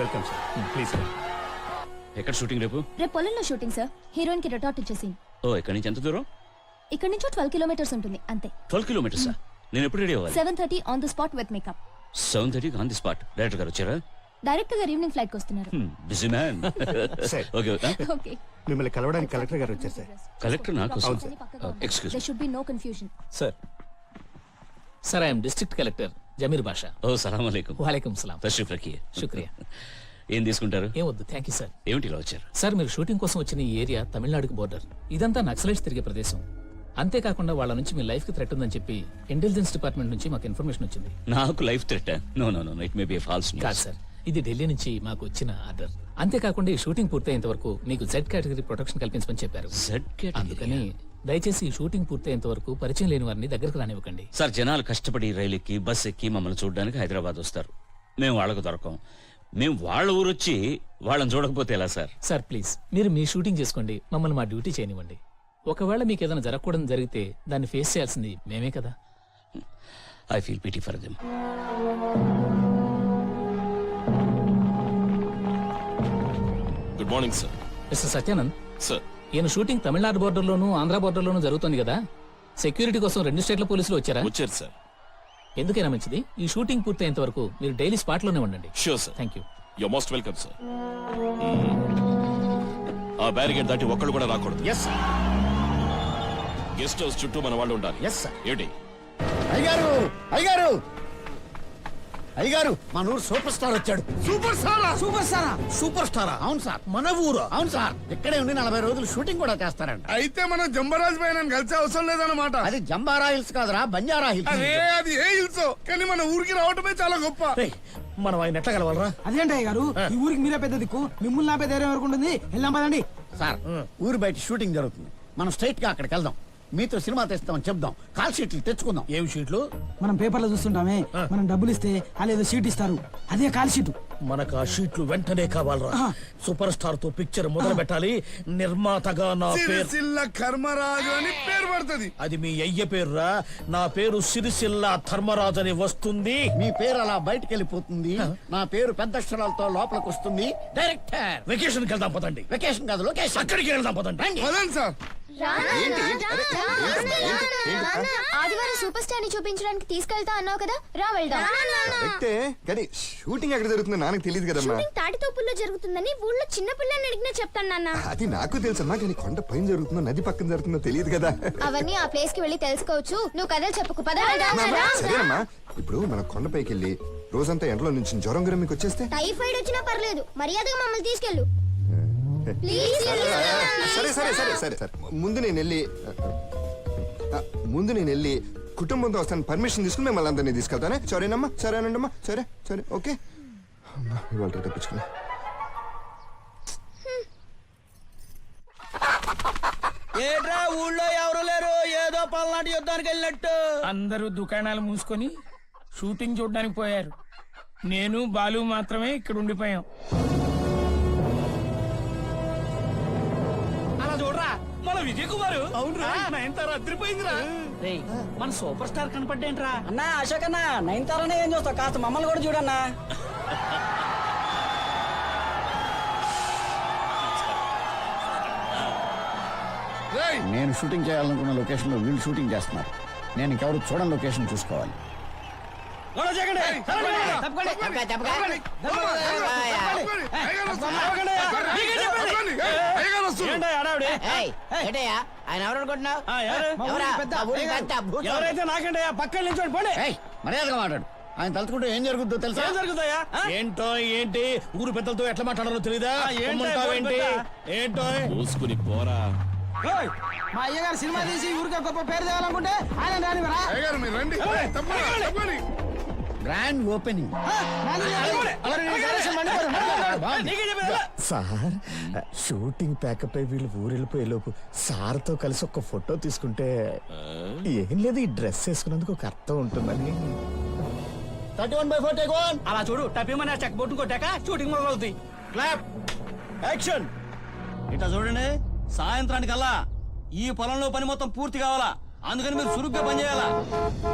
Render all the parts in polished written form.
Welcome sir, please. ఎక్కడ shooting రేపు? రేపు పొలంలో షూటింగ్ సార్. హీరోయిన్ కి రిటార్ట్ ఇచ్చేసి. ఓ, ఇక్కడి నుంచి ఎంత దూరం? ఇక్కడ నుంచి 12 కిలోమీటర్స్ ఉంటుంది అంతే. 12 కిలోమీటర్స్. నేను ఎప్పుడు రెడీ అవ్వాలి? 7:30 on the spot with makeup. 7:30 on the spot. Director గారు వచ్చారా? డైరెక్టర్ గారు ఈవినింగ్ ఫ్లైట్ కి వస్తున్నారు. Busy man. Okay okay. మిమ్మల్ని కలవడానికి కలెక్టర్ గారు వచ్చారు సార్. కలెక్టర్ నాకు excuse. There should be no confusion. Sir I am district collector Zameer Basha. ఓ సలాం అలైకుం. वालेकुम सलाम. తష్రీఫ్ రఖియే. शुक्रिया. ఏం తీసుకుంటారు? ఏం వద్దు, థ్యాంక్ యూ సార్. ఏమిటి ఇలా వచ్చారు? సార్ మీరు షూటింగ్ కోసం వచ్చిన ఈ ఏరియా తమిళనాడుకి బోర్డర్. ఇదంతా నక్సలైట్స్ తిరిగే ప్రదేశం. అంతేకాకుండా వాళ్ళ నుంచి మీ లైఫ్ కి థ్రెట్ ఉందని చెప్పి ఇంటెలిజెన్స్ డిపార్ట్మెంట్ నుంచి మాకు ఇన్ఫర్మేషన్ వచ్చింది. నాకు life threat? No no no, it may be false కాదు న్యూస్. సార్, ఇది ఢిల్లీ నుంచి మాకు వచ్చిన ఆర్డర్. అంతేకాకుండా ఈ షూటింగ్ పూర్తయ్యేంత వరకు మీకు జెడ్ కేటగిరీ ప్రొటెక్షన్ కల్పించమని చెప్పారు. Z category? అందుకని దయచేసి ఈ షూటింగ్ పూర్తయ్యేంత వరకు పరిచయం లేని వారిని దగ్గరకు రానివ్వకండి. సార్, జనాలు కష్టపడి రైలు ఎక్కి బస్ ఎక్కి మమ్మల్ని చూడడానికి హైదరాబాద్ వస్తారు. మేము వాళ్ళకు దొరకం. మేము వాళ్ళ ఊరు వచ్చి వాళ్ళని చూడకపోతే ఎలా సార్? సార్ ప్లీజ్, మీరు మీ షూటింగ్ చేసుకోండి, మమ్మల్ని మా డ్యూటీ చేయనివ్వండి. ఒకవేళ మీకు ఏదైనా జరగకూడదు జరిగితే దాన్ని ఫేస్ చేయాల్సింది మేమే కదా. I feel pity for them. Good morning sir. Mister Satyanand sir, ఈయన షూటింగ్ తమిళనాడు బోర్డర్లోను ఆంధ్ర బోర్డర్లోను జరుగుతుంది కదా. సెక్యూరిటీ కోసం 2 స్టేట్ల పోలీసులు వచ్చారా? వచ్చారు సార్. ఎందుకైనా మంచిది, ఈ షూటింగ్ పూర్తయ్యేంత వరకు మీరు డైలీ స్పాట్ లోనే ఉండండి. Sure sir. Thank you. You most welcome sir. ఆ బ్యారికేడ్ దాటి ఒక్కళ్ళు కూడా రాకూడదు. Yes sir. గెస్ట్ హౌస్ చుట్టూ మన వాళ్ళు ఉండాలి. Yes sir. ఏంటి? అయ్యగారు, అయ్యగారు, అయ్యగారు, మన ఊరు సూపర్ స్టార్ వచ్చాడు. సూపర్ స్టారా? సూపర్ స్టారా? సూపర్ స్టారా? అవును సార్. మన ఊరు? అవును సార్. ఇక్కడే ఉండి 40 రోజులు షూటింగ్ కూడా చేస్తారంట. అయితే మనం జంబరాజ్ పైన కలిసే అవసరం లేదన్నమాట. అది జంబారా హిల్స్ కాదురా, బంజారా హిల్స్. అదే అది ఏ హిల్స్, కానీ మన ఊరికి రావటమే చాలా గొప్ప. మనం ఆయన ఎట్లా కలవాలరా? అదేంటి గారు, ఈ ఊరికి మీరే పెద్ద దిక్కు, మిమ్మల్ని నా పెద్ద వరకు ఉంటుంది. వెళ్దాం పదండి. సార్, ఊరు బయట షూటింగ్ జరుగుతుంది. మనం స్ట్రైట్ గా అక్కడికి వెళ్దాం. మీతో సినిమా తెస్తామని చెప్దాం. కాల్ షీట్లు తెచ్చుకుందాం. ఏం షీట్లు? మనం పేపర్లో చూస్తుంటామే, మనం డబ్బులు ఇస్తే వాళ్ళు ఏదో షీట్ ఇస్తారు, అదే కాల్ షీట్. మనకు ఆ షీట్లు వెంటనే కావాలరా. సూపర్ స్టార్ తో పిక్చర్ మొదలు పెట్టాలి. నిర్మాతగా నా పేరు సిరిసిల్ల కర్మరాజు అని పేరు పడుతుంది. అది మీ అయ్య పేరురా. నా పేరు సిరిసిల్ల ధర్మరాజు అని వస్తుంది. మీ పేరు అలా బయటకు వెళ్ళిపోతుంది. నా పేరు పెద్ద అక్షరాలతో లోపలికి వస్తుంది. డైరెక్టర్, వెకేషన్ వెళ్దాం పదండి. వెకేషన్ కాదు, లొకేషన్. అక్కడికి వెళ్దాం పదండి. పదండి సార్. ఆదివారం సూపర్ స్టార్ ని చూపించడానికి తీసుకెళ్తా అన్నావు కదా, రా వెళ్దాం. కానీ షూటింగ్ ఎక్కడ జరుగుతుందో నాకు తెలియదు కదమ్మా. తాటితోపుల్లో జరుగుతుందని ఊళ్ళో చిన్న పిల్లని అడిగినా చెప్తాను నాన్న. అది నాకు తెలుసమ్మా, కానీ కొండ పైన జరుగుతుందో నది పక్కన జరుగుతుందో తెలియదు కదా. అవన్నీ ఆ ప్లేస్ కి వెళ్ళి తెలుసుకోవచ్చు. నువ్వు కథలు చెప్పుకు పద. సరేనమ్మా, ఇప్పుడు మనం కొండపైకి వెళ్ళి రోజంతా ఎండలో నుంచి జ్వరం గిరం మీకు వచ్చేస్తే? టైఫాయిడ్ వచ్చినా పర్లేదు, మర్యాదగా మమ్మల్ని తీసుకెళ్ళు. సరే సరే సరే సరే సరే, ముందు నేను వెళ్ళి కుటుంబంతో వస్తాను, పర్మిషన్ తీసుకుని మిమ్మల్ని అందరినీ తీసుకెళ్తానే. సరేనమ్మా? సరేనండమ్మా. సరే సరే, ఓకే. ఇవాళ తప్పించుకున్నా. ఏట్రా ఊళ్ళో ఎవరు లేరు, ఏదో పల్నాటి యుద్ధానికి వెళ్ళినట్టు. అందరూ దుకాణాలు మూసుకొని షూటింగ్ చూడడానికి పోయారు. నేను బాలు మాత్రమే ఇక్కడ ఉండిపోయాం. అలా చూడరా మన విజయ్ కుమార్. అవునరా, నయనతార అదిరిపోయిందిరా. మన సూపర్ స్టార్ కనపడ్డేంట్రా? అన్నా అశోక్ అన్న, నయనతారనే ఏం చూస్తావు, కాస్త మమ్మల్ని కూడా చూడన్నా. నేను షూటింగ్ చేయాలనుకున్న లొకేషన్ లో వీళ్ళు షూటింగ్ చేస్తున్నారు. నేను ఇంకెవరు చూడని లొకేషన్ చూసుకోవాలి. ఆయన ఎవరు అనుకుంటున్నావు? ఎవరైతే నాకంటే పక్కన నిల్చోండి, పోండి. మర్యాదగా మాట్లాడు. ఆయన తలుచుకుంటే ఏం జరుగుతుందో తెలుసా? జరుగుతాయా? ఏంటో ఏంటి, ఊరు పెద్దలతో ఎట్లా మాట్లాడాలో తెలీదా? ఏంటి ఏంటో మూసుకుని పోరా. మా అయ్యగారు సినిమా తీసి ఊరికే గొప్ప పేరు తేవాలనుకుంటే ఆయన రానివరా? అయ్యగారు మీరు రండి. తప్పని grand opening. Sir, shooting pack up అయి వీళ్ళు ఊరెళ్ళిపోయే లోపు సార్తో కలిసి ఒక ఫోటో తీసుకుంటే ఏం లేదు, ఈ డ్రెస్ వేసుకున్నందుకు ఒక అర్థం ఉంటుందని. 31/4 take 1. అలా చూడు, టపిమని చెక్ బొట్టు కొట్టాక షూటింగ్ మొదలవుతుంది. Clap, action. ఇట్లా చూడండి, సాయంత్రానికల్లా ఈ పొలంలో పని మొత్తం పూర్తి కావాలా. అందుకని మీరు చురుగ్గా పని చేయాలా.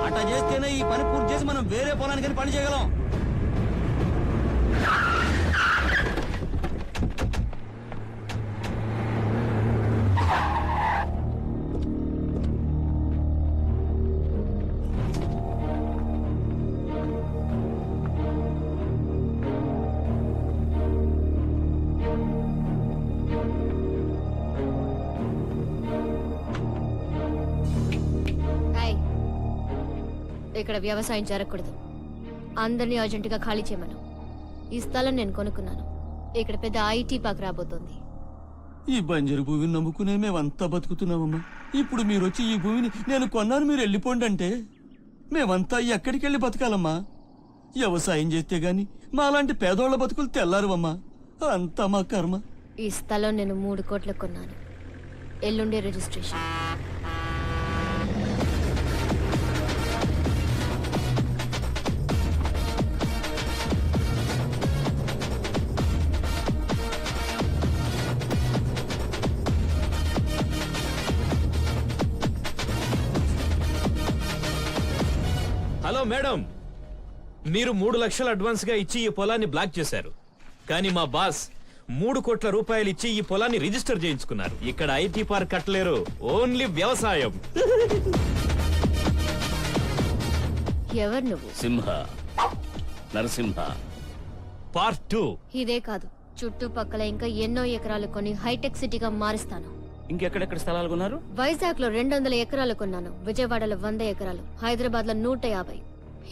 అట్లా చేస్తేనే ఈ పని పూర్తి చేసి మనం వేరే పొలానికి పని చేయగలం. ఇక్కడ వ్యవసాయం జరగకూడదు. అందరినీ అర్జెంటుగా ఖాళీ చేయమను. ఈ స్థలం నేను కొనుక్కున్నాను. ఇక్కడ పెద్ద ఐటీ పార్క్ రాబోతోంది. ఈ బంజరు భూమిని నమ్ముకునే మేమంతా బతుకుతున్నామమ్మా. ఇప్పుడు మీరు వచ్చి ఈ భూమిని నేను కొన్నాను మీరు వెళ్ళిపోండి అంటే మేమంతా ఎక్కడికి వెళ్ళి బతకాలమ్మా? వ్యవసాయం చేస్తే గాని మాలాంటి పేదోళ్ల బతుకులు తెల్లారువమ్మా. అంతా మా కర్మ. ఈ స్థలం నేను 3 కోట్లకు కొన్నాను. ఎల్లుండే రిజిస్ట్రేషన్. హలో మేడం, మీరు 3 లక్షలు అడ్వాన్స్ గా ఇచ్చి ఈ పొలాన్ని బ్లాక్ చేశారు. కానీ మా బాస్ 3 కోట్ల రూపాయలు ఇచ్చి ఈ పొలాన్ని రిజిస్టర్ చేయించుకున్నారు. ఇక్కడ ఐటీ పార్క్ కట్టలేరు, ఓన్లీ వ్యవసాయం. ఎవరు నువ్వు? సింహ, నరసింహ. పార్ట్ 2. ఇదే కాదు, చుట్టుపక్కల ఇంకా ఎన్నో ఎకరాలు కొని హైటెక్ సిటీగా మారుస్తాను. ఇంకెక్కడెక్కడ స్థలాలు కొన్నారు? వైజాగ్ లో 200 ఎకరాలు కొన్నాను. విజయవాడలో 100 ఎకరాలు, హైదరాబాద్ లో 150.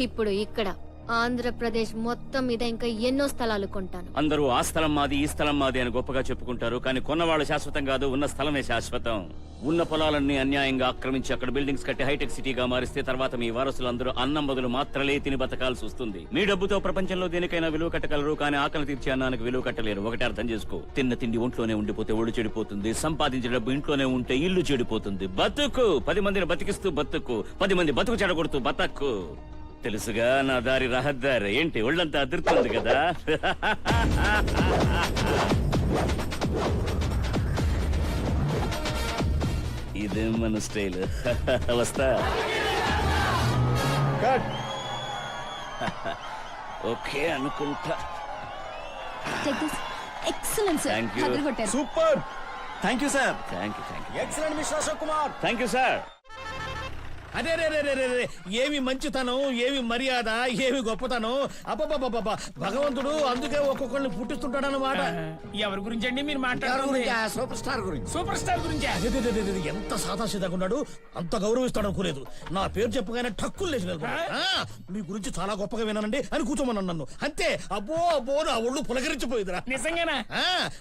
ఇప్పుడు ఇక్కడ ఆంధ్రప్రదేశ్ మొత్తం మీద ఇంకా ఎన్నో స్థలాలు కొంటాను. అందరూ ఆ స్థలం మాది, ఈ స్థలం మాది అని గొప్పగా చెప్పుకుంటారు. కానీ కొన్నవాళ్ళు శాశ్వతం కాదు, ఉన్న స్థలమే శాశ్వతం. ఉన్న పొలాలన్నీ అన్యాయంగా ఆక్రమించి అక్కడ బిల్డింగ్స్ కట్టి హైటెక్ సిటీగా మారిస్తే తర్వాత మీ వారసులందరూ అన్నం బదులు మాత్రలే తిని బతకాల్సి వస్తుంది. మీ డబ్బుతో ప్రపంచంలో దేనికైనా విలువ కట్టగలరు, కానీ ఆకలి తీర్చే అన్నానికి విలువ కట్టలేరు. ఒకటి అర్థం చేసుకో, తిన్న తిండి ఒంట్లోనే ఉండిపోతే ఒళ్ళు చెడిపోతుంది. సంపాదించిన డబ్బు ఇంట్లోనే ఉంటే ఇల్లు చెడిపోతుంది. బతుకు, 10 మందిని బతికిస్తూ బతుకు, 10 మంది బతుకు చెడగొడుతూ బతక్కు. తెలుసుగా నా దారి రహదారి. ఏంటి ఒళ్ళంతా అదురుతుంది కదా? ఇదే మన స్టైల్. వస్తా. ఓకే అనుకుంటా. Excellent sir. Thank you. అదరగొట్టారు. Super. Thank you sir. Thank you. Excellent mister Ashok Kumar. Thank you sir. అదే రే రే రే రే రే. ఏమి మంచితనం, ఏమి మర్యాద, ఏమి గొప్పతనం. అబ్బబ్బబ్బబ్బ, భగవంతుడు అందుకే ఒక్కొక్కరిని పుట్టిస్తుంటాడన్నమాట. ఎవరి గురించి అండి మీరు మాట్లాడుతుంది? సూపర్ స్టార్ గురించి. సూపర్ స్టార్ గురించా? ఎంత సాదాసీదాగా ఉన్నాడు, అంత గౌరవిస్తాడు అనుకోలేదు. నా పేరు చెప్పగానే ఠక్కులు లేచి నిలబడ్డాడు. మీ గురించి చాలా గొప్పగా విన్నానండి అని కూర్చోమన్నాను నన్ను. అంతే. అబ్బో అబ్బో, నా ఒళ్ళు పులకరించిపోయిందిరా. నిజంగానా?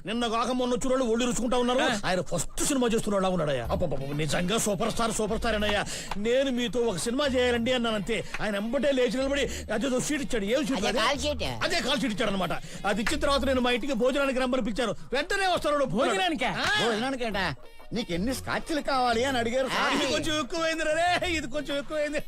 నిన్న కాక మొన్న వచ్చి ఒళ్ళు రుచుకుంటా ఉన్నారు. ఆయన ఫస్ట్ సినిమా చేస్తున్నాడు ఉన్నాడయ్యా. అబ్బబ్బ, నిజంగా సూపర్ స్టార్ అనయ్యా. నేను మీతో ఒక సినిమా చేయాలండి అన్నానంతే. ఆయన ఎంబటే లేచి నిలబడి అదేదో షీట్ ఇచ్చాడు. ఏం షీట్? అదే కాల్ షీట్ ఇచ్చాడు అనమాట. అది ఇచ్చిన తర్వాత నేను మా ఇంటికి భోజనానికి రమ్మని పిలిచాను. వెంటనే వస్తాడు. భోజనానికా? నీకు ఎన్ని స్కాచ్లు కావాలి అని అడిగారు. ఇది కొంచెం ఎక్కువైంది రే, ఇది కొంచెం ఎక్కువైంది.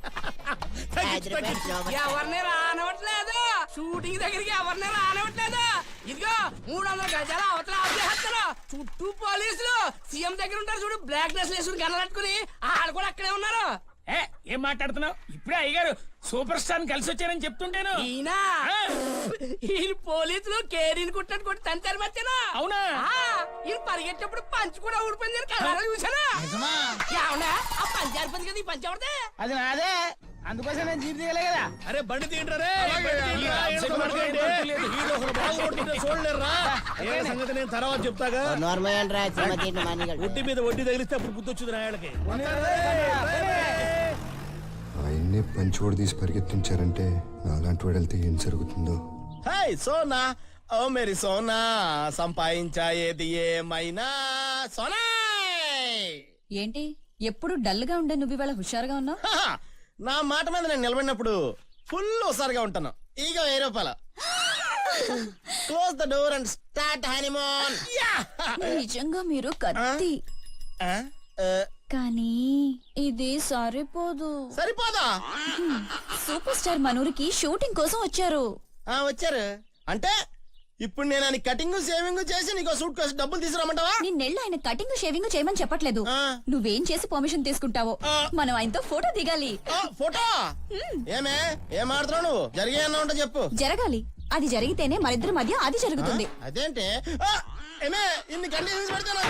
ఎవరిని రానవట్లేదు, షూటింగ్ దగ్గరికి ఎవరిని రానవట్లేదు. ఇదిగో 300 గజాల అవతల ఆపేస్తారు. చుట్టూ పోలీసులు, సీఎం దగ్గర ఉంటారు చూడు, బ్లాక్ డ్రెస్ వేసుకుని గనలట్టుకుని వాళ్ళు కూడా అక్కడే ఉన్నారు. ఏం మాట్లాడుతున్నావు? ఇప్పుడే అయ్యగారు సూపర్ స్టార్ కలిసి వచ్చారని చెప్తుంటాను. ఈయన పోలీసులు కేరీని కుట్టట్టు కొట్టి తంతారు మధ్యన. అవునా? ఈయన పరిగెట్టేప్పుడు పంచి కూడా ఊడిపోయింది కదా, చూసానా? ఏమన్నా ఆ పంచి ఆరిపోయింది కదా, ఈ పంచి ఎవరిదే? అది నాదే, అందుకోసం నేను జీప్ దిగలే కదా. అరే బండి తీయండిరా. చూడలేరా సంగతి నేను తర్వాత చెప్తాగా. ఒడ్డి మీద వడ్డీ తగిలిస్తే అప్పుడు గుర్తొచ్చింది రాయలకి. ఆయన్ని పంచోడు తీసి పరిగెత్తించారంటే నాలాంటి వాడు వెళ్తే ఏం జరుగుతుందో. హాయ్ సోనా, ఓ మేరీ సోనా, సంపాదించా ఏది ఏమైనా సోనా. ఏంటి ఎప్పుడు డల్ గా ఉండే నువ్వు ఇవాళ హుషారుగా ఉన్నావు? నా మాట మీద నేను నిలబడినప్పుడు ఫుల్ హుషారుగా ఉంటాను. ఇక 1000 రూపాయలు. Close the door and start honeymoon. నిజంగా మీరు కత్తి, కానీ ఇది సరిపోదు. సరిపోదా? సూపర్ స్టార్ మనూరికి షూటింగ్ కోసం వచ్చారు. వచ్చారు అంటే ఇప్పుడు నేను ఆయన కటింగ్ షేవింగ్ చేసి నీకు సూట్ కేసు డబ్బులు తీసుకురామంటావా? నిన్నెళ్ళి ఆయన కటింగ్ షేవింగ్ చేయమని చెప్పట్లేదు. నువ్వేం చేసి పర్మిషన్ తీసుకుంటావో. మనం ఆయనతో ఫోటో దిగాలి. ఫోటో? ఏమే ఏం ఆడుతున్నావు నువ్వు? జరిగే అన్నా ఉంటే చెప్పు. జరగాలి. అది జరిగితేనే మరిద్దరి మధ్య అది జరుగుతుంది. అదేంటి? ఏమే ఇన్ని కండిషన్స్ పెడతాను.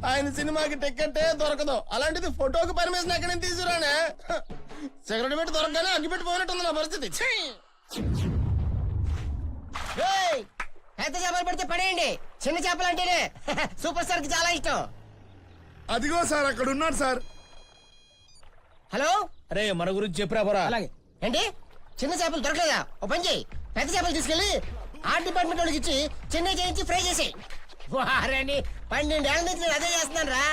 ఆయన సినిమాకి టికెట్టే దొరకదు, అలాంటిది ఫోటోకి పర్మిషన్ ఎక్కడ నుంచి తీసుకురానే? సిగరెట్ పెట్టి దొరకగానే అగ్గిపెట్టి పోయినట్టుంది నా పరిస్థితి. పెద్ద చేపలు పడితే పడేయండి, చిన్న చేపలు అంటేనే సూపర్ స్టార్ కి చాలా ఇష్టం. అదిగో సార్ అక్కడ ఉన్నాడు సార్. హలో అరే మన గురించి చెప్పరా పోరా. అలాగే ఏంటి చిన్న చేపలు దొరకలేదా? ఓ పని చేయి, పెద్ద చేపలు తీసుకెళ్లి ఆర్ట్ డిపార్ట్మెంట్ వాళ్ళకి ఇచ్చి చెన్నై చేయించి ఫ్రై చేసి. వారని 12 ఏళ్ళ నుంచి నేను అదే చేస్తున్నాను రా.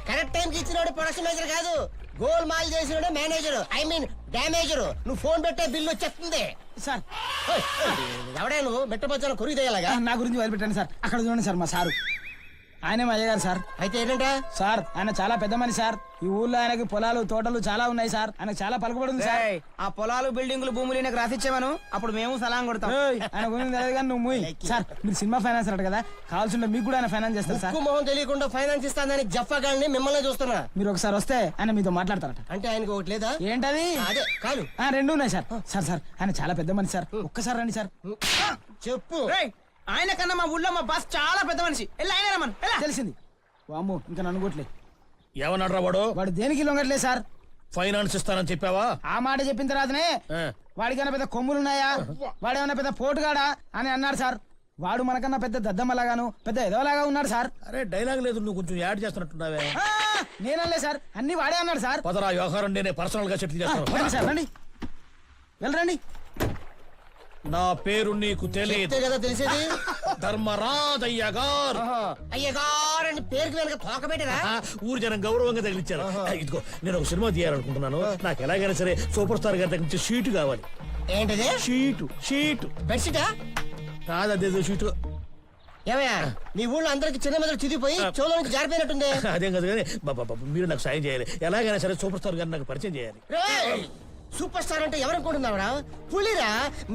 కరెక్ట్ టైంకి ఇచ్చినోడు ప్రొడక్షన్ మేనేజర్ కాదు, గోల్ మాల్ చేసినోడు మేనేజర్, ఐ మీన్ డామేజర్. నువ్వు ఫోన్ పెట్టే బిల్లు వచ్చేస్తుంది. సార్ ఎవడే నువ్వు మెట్టపచ్చాను కొరికి తెయ్యాలగా? నా గురించి వదిలిపెట్టండి సార్. అక్కడ చూడండి సార్ మా సారు, ఆయనే మా అయ్యగారు సార్. అయితే ఏంటంటే సార్ ఆయన చాలా పెద్ద మనిషి సార్. ఈ ఊర్లో ఆయనకి పొలాలు తోటలు చాలా ఉన్నాయి సార్. ఆయనకు చాలా పలుకుబడి ఉంది సార్. ఆ పొలాలు బిల్డింగులు భూములు నాకు రాసిచ్చామను, అప్పుడు మేము సలాం కొడతాం. ఏయ్, ఆయన గురించి తెలియదు కానీ నువ్వు మూయ్. సార్ మీరు సినిమా ఫైనాన్స్ అంట కదా, కావాల్సింటే మీకు కూడా ఆయన ఫైనాన్స్ చేస్తారు సార్. ఉక్కు మొహం తెలియకుండా ఫైనాన్స్ ఇస్తానని జఫ్ఫాగాళ్ళని మిమ్మల్ని చూస్తున్నా. మీరు ఒకసారి వస్తే ఆయన మీతో మాట్లాడతారట. అంటే ఆయనకి ఒకటి లేదా? ఏంటది? అదే కాదు, రెండు ఉన్నాయి సార్. సార్ సార్ ఆయన చాలా పెద్ద మనిషి సార్, ఒక్కసారి రండి సార్. చెప్పు. ఆయన కన్నా మా ఊళ్ళో మా బాస్ చాలా పెద్ద మనిషి. ఆయన మనం తెలిసింది. వామ్మో ఇంకా నన్ను కొట్లే. ఏమన్నాడు వాడు? వాడు దేనికి లొంగట్లే సార్. ఫైనాన్స్ ఇస్తానని చెప్పావా? ఆ మాట చెప్పిన తర్వాతనే వాడికైనా పెద్ద కొమ్ములున్నాయా, వాడేమన్నా పెద్ద పోటుగాడా అని అన్నాడు సార్. వాడు మనకన్నా పెద్ద దద్దమ్మలాగాను పెద్ద ఎదవలాగా ఉన్నాడు సార్. అరే డైలాగ్ లేదు, నువ్వు కొంచెం యాడ్ చేస్తున్నట్టున్నావే. నేనలే సార్, అన్ని వాడే అన్నాడు సార్. పదరా వ్యవహారం నేనే పర్సనల్ గా సెటిల్ చేస్తాను. రండి సార్ రండి, వెళ్ళరండి. నా పేరు నీకు తెలియదు చెప్తే కదా తెలిసేది. ధర్మరాజయ్య గారు. అయ్యగారని పేరుకి వెనక తోక పెట్టరా? ఊరు జనం గౌరవంగా తగిలిచ్చారు. ఇదిగో నేను ఒక సినిమా తీయాలనుకుంటున్నాను. నాకు ఎలాగైనా సరే సూపర్ స్టార్ గారి దగ్గర నుంచి షీటు కావాలి. ఏంటది? షీటు బెడ్షీటా? కాదు షీటు. ఏమయ్యా నీ ఊళ్ళో అందరికి చిన్న మెదడు చిదిగిపోయి చెవులో నుంచి జారిపోయినట్టుంది. అదేం కాదు కానీ మీరు నాకు సాయం చేయాలి. ఎలాగైనా సరే సూపర్ స్టార్ గారిని నాకు పరిచయం చేయాలి. రేయ్! సూపర్ స్టార్ అంటే ఎవరనుకుంటున్నావురా? పులిరా,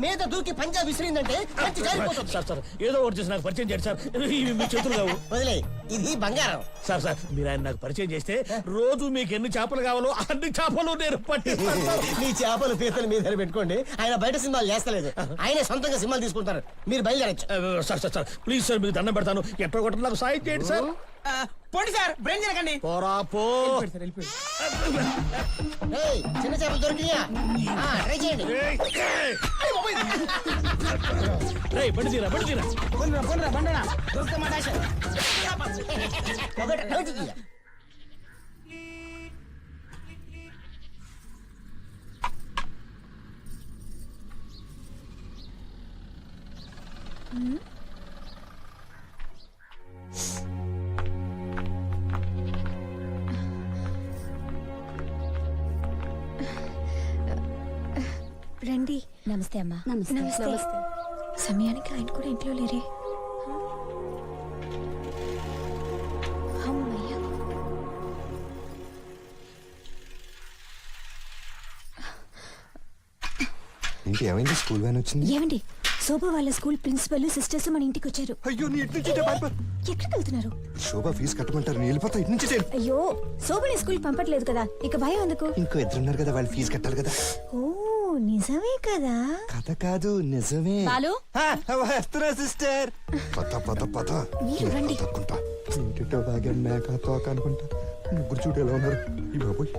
మీద దూకి పంజాబ్ విసిరిందంటే మంచి జారిపోతుంది. సార్ ఏదో ఒకటి చేసి నాకు పరిచయం చేయండి సార్. ఇవి మీ చేతులు కావు. వదిలే, ఇది బంగారం. సార్ మీరు ఆయన నాకు పరిచయం చేస్తే రోజు మీకు ఎన్ని చేపలు కావాలో అన్ని చేపలు నేను పట్టి. నీ చేపలు పీతలు మీద పెట్టుకోండి, ఆయన బయట సినిమాలు చేస్తలేదు. ఆయనే సొంతంగా సినిమాలు తీసుకుంటారు. మీరు బయలుదేరచ్చు. సార్ ప్లీజ్ సార్ మీకు దండం పెడతాను. ఎట్టో కొట్ట నాకు సాయం చేయండి సార్. పోండి సార్, బ్రెయిన్ తినకండి. పోరా పో. ఏయ్, చిన్న చేపలు దొరికినాయా? ట్రై చేయండి. బండి తీరా. బండనా దొరికితే మా డాష్. ఒకటి నోటి తీయ. రండి. నమస్తే అమ్మా. నమస్తే. సమయానికి ఆయన కూడా ఇంట్లో లేరే. అమ్మయ్య. ఏంటి ఏమైంది? స్కూల్ వ్యాన్ వచ్చింది. ఏమండి, శోభ వాళ్ళ స్కూల్ ప్రిన్సిపల్ సిస్టర్స్ మన ఇంటికి వచ్చారు. అయ్యో నీ ఇటు నుంచి ఎక్కడికి వెళ్తున్నారు? శోభ ఫీజు కట్టమంటారు, నీ వెళ్ళిపోతా ఇటు నుంచి. అయ్యో, శోభని స్కూల్ పంపట్లేదు కదా, ఇక భయం ఎందుకు? ఇంకో ఇద్దరున్నారు కదా, వాళ్ళు ఫీజు కట్టాలి కదా. ఓ నిజమే కదా. కథ కాదు నిజమే. బాలు, వస్తున్నా సిస్టర్. పద మీరు రండి. తక్కుంటా ఇంటితో బాగా మేక తోక అనుకుంటా. ముగ్గురు చూడు ఎలా ఉన్నారు. ఈ బాబోయ్.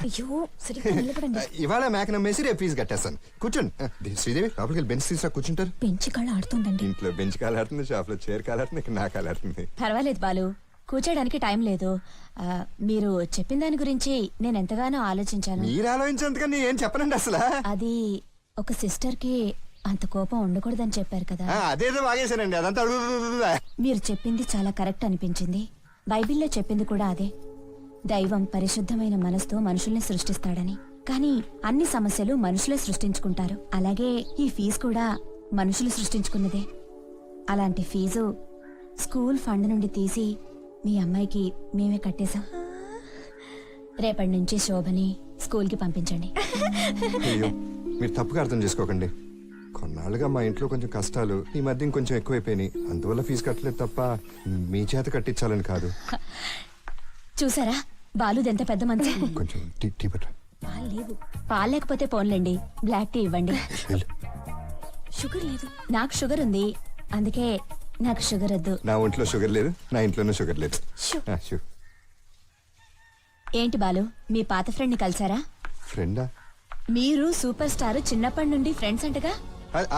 అయ్యో సరిగ్గా నిలబడండి. ఇవాళ మేక నమ్మేసి రేపు ఫీజు కట్టేస్తాను. కూర్చోండి. శ్రీదేవి లోపలికి వెళ్ళి బెంచ్ తీసుకురా, కూర్చుంటారు. పెంచి కాళ్ళు ఆడుతుందండి. ఇంట్లో బెంచ్ కాలాడుతుంది, షాప్ లో చైర్ కాలాడుతుంది, ఇక్కడ నా కాలాడుతుంది. పర్వాలేదు బాలు, కూర్చోడానికి టైం లేదు. మీరు చెప్పిన దాని గురించి నేను ఎంతగానో ఆలోచించాను. మీరు ఆలోచించేంతగా నేను ఏం చెప్పనండి అసలు. అది ఒక సిస్టర్ కి అంత కోపం ఉండకూడదని చెప్పారు కదా. అదేదో బాగేశానండి, అదంతా అడుగుతుందా. మీరు చెప్పింది చాలా కరెక్ట్ అనిపించింది. బైబిల్లో చెప్పింది కూడా అదే. దైవం పరిశుద్ధమైన మనసుతో మనుషుల్ని సృష్టిస్తాడని. కానీ అన్ని సమస్యలు మనుషులే సృష్టించుకుంటారు. అలాగే ఈ ఫీజు కూడా మనుషులు సృష్టించుకున్నదే. అలాంటి ఫీజు స్కూల్ ఫండ్ నుండి తీసి మీ అమ్మాయికి మేమే కట్టేశాం. రేపటి నుంచి శోభని స్కూల్కి పంపించండి. అయ్యో మీరు తప్పుగా అర్థం చేసుకోకండి. కొన్నాళ్ళుగా మా ఇంట్లో కొంచెం కష్టాలు, ఈ మధ్య ఇంకొంచెం ఎక్కువైపోయినాయి. అందువల్ల ఫీజు కట్టలేదు తప్ప మీ చేత కట్టించాలని కాదు. చూసారా బాలుదెంత పెద్ద మనసు. కొంచెం టీ పట్టు. పాలు లేవు. పాలు లేకపోతే పోన్లేండి, బ్లాక్ టీ ఇవ్వండి. షుగర్ లేదు. నాకు షుగర్ ఉంది, అందుకే నాకు షుగర్ వద్దు. నా ఒంట్లో షుగర్ లేదు, నా ఇంట్లోనూ షుగర్ లేదు. ఏంటి బాలు, మీ పాత ఫ్రెండ్ ని కలిసారా? ఫ్రెండా? మీరు సూపర్ స్టార్ చిన్నప్పటి నుండి ఫ్రెండ్స్ అంటగా.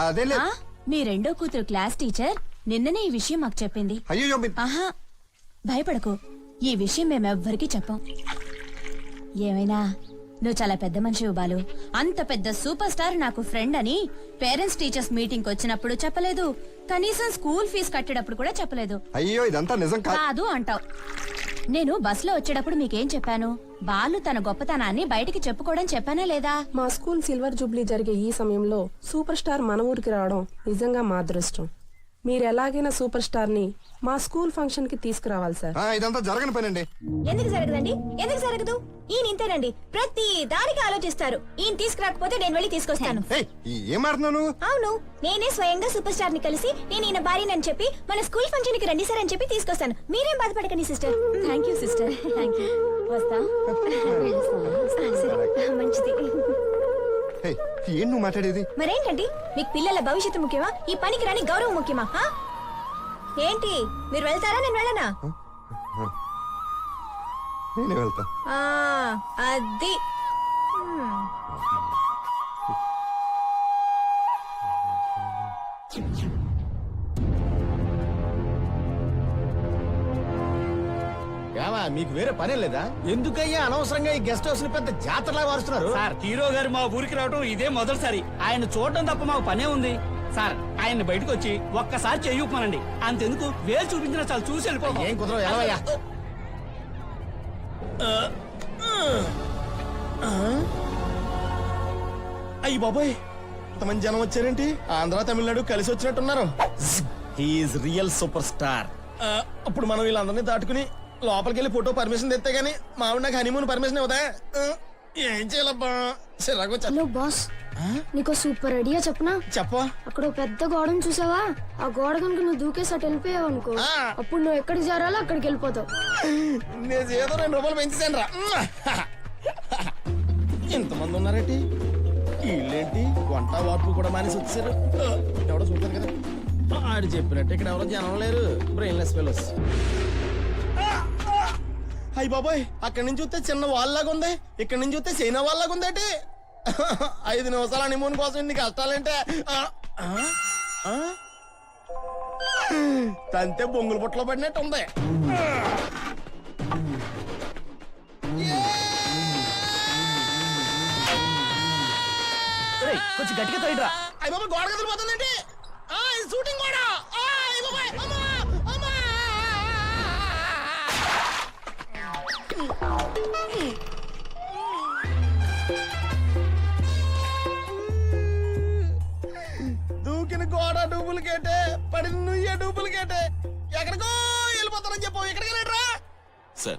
అదే లేదు. మీ రెండో కూతురు క్లాస్ టీచర్ నిన్ననే ఈ విషయం మాకు చెప్పింది. అయ్యో ఆహా భయపడకు, ఈ విషయం మేమెవ్వరికి చెప్పం. ఏమైనా నువ్వు చాలా పెద్ద మనిషి బాలు. అంత పెద్ద సూపర్ స్టార్ నాకు ఫ్రెండ్ అని పేరెంట్స్ టీచర్స్ మీటింగ్ వచ్చినప్పుడు చెప్పలేదు, కనీసం స్కూల్ ఫీజు కట్టేటప్పుడు కూడా చెప్పలేదు. అయ్యో ఇదంతా నిజం కాదు. కాదు అంటావు. నేను బస్సులో వచ్చేటప్పుడు మీకేం చెప్పాను? బాలు తన గొప్పతనాన్ని బయటికి చెప్పుకోవడం చెప్పానా లేదా? మా స్కూల్ సిల్వర్ జూబ్లీ జరిగే ఈ సమయంలో సూపర్ స్టార్ మన ఊరికి రావడం నిజంగా మా అదృష్టం. మీరు ఎలాగైనా సూపర్ స్టార్ ని మా స్కూల్ ఫంక్షన్ కి తీసుకురావాలి సార్. ఇదంతా జరగని పనండి. ఎందుకు జరగదండి? ఎందుకు జరగదు? ఈయన ఇంతేనండి, ప్రతి దానికి ఆలోచిస్తారు. ఈయన తీసుకురాకపోతే నేను వెళ్ళి తీసుకొస్తాను. ఏం ఆడుతున్నాను? అవును, నేనే స్వయంగా సూపర్ స్టార్ ని కలిసి నేను ఈయన భార్యనని చెప్పి మన స్కూల్ ఫంక్షన్ కి రండి సార్ అని చెప్పి తీసుకొస్తాను. మీరేం బాధపడకండి sister. Thank you sister. Thank you. వస్తా. సరే, మంచిది. ఏం నువ్వు మాట్లాడేది? మరేంటండి, మీకు పిల్లల భవిష్యత్తు ముఖ్యమా, ఈ పనికి రాని గౌరవం ముఖ్యమా? ఏంటి, మీరు వెళ్తారా నేను వెళ్ళనా? నేనే వెళ్తా. అది మీకు వేరే పనే లేదా? ఎందుకయ్యా అనవసరంగా ఈ గెస్ట్ హౌస్ ని పెద్ద జాతరలా మారుస్తున్నారు? సార్, హీరో గారు మా ఊరికి రావడం ఇదే మొదటిసారి. ఆయన చూడడం తప్ప మాకు పనే ఉంది. సార్, ఆయన బయటకు వచ్చి ఒక్కసారి చెయ్యమనండి. అంతెందుకు వేలు చూపించినా చాలు, చూసి వెళ్ళిపోతాం. ఏం కుదరవు, ఎలావయ్యా? అయ్యి బాబాయ్, ఇంతమంది జనం వచ్చారేంటి? ఆంధ్ర తమిళనాడు కలిసి వచ్చినట్టున్నారు. He is real super star. అప్పుడు మనం వీళ్ళందరినీ దాటుకుని లోపలికి వెళ్ళి ఫోటో పర్మిషన్ తెస్తే గానీ మావిడ నాకు హనీమూన్ పర్మిషన్ ఇవ్వదా? ఏం చేయాలబ్బా, చిరాకు వచ్చా. హలో బాస్, నీకు సూపర్ ఐడియా చెప్పనా? చెప్పా. అక్కడ ఓ పెద్ద గోడను చూసావా? ఆ గోడ కనుక నువ్వు దూకేసి అటు వెళ్ళిపోయావు అనుకో, అప్పుడు నువ్వు ఎక్కడికి చేరాలో అక్కడికి వెళ్ళిపోతావు. నేను ఏదో 2 రూపాయలు పెంచేసాను రా. ఎంతమంది ఉన్నారేంటి? వీళ్ళేంటి వంట వార్పు కూడా మానేసి వచ్చారు? ఎవడో చూడతాను కదా. ఆడు చెప్పినట్టు ఇక్కడ ఎవరో జనం లేరు. Brainless fellows. అయ్యి బాబాయ్, అక్కడి నుంచి చూస్తే చిన్న వాళ్ళలాగా ఉంది, ఇక్కడ నుంచి చూస్తే చైనా వాళ్ళలాగా ఉందేటి. 5 నిమిషాలు హనీమూన్ కోసం ఇన్ని కష్టాలంటే తంతే బొంగులు పుట్టలో పడినట్టు ఉంది. కొంచెం గట్టిగా తోయిడ్రా. అయ్యి బాబా, గోడ కదిలిపోతుందండి. షూటింగ్ గోడ. దూకిన గోడ డూప్లికేటే, పడిన నుయ్యే డూప్లికేటే. ఎక్కడికో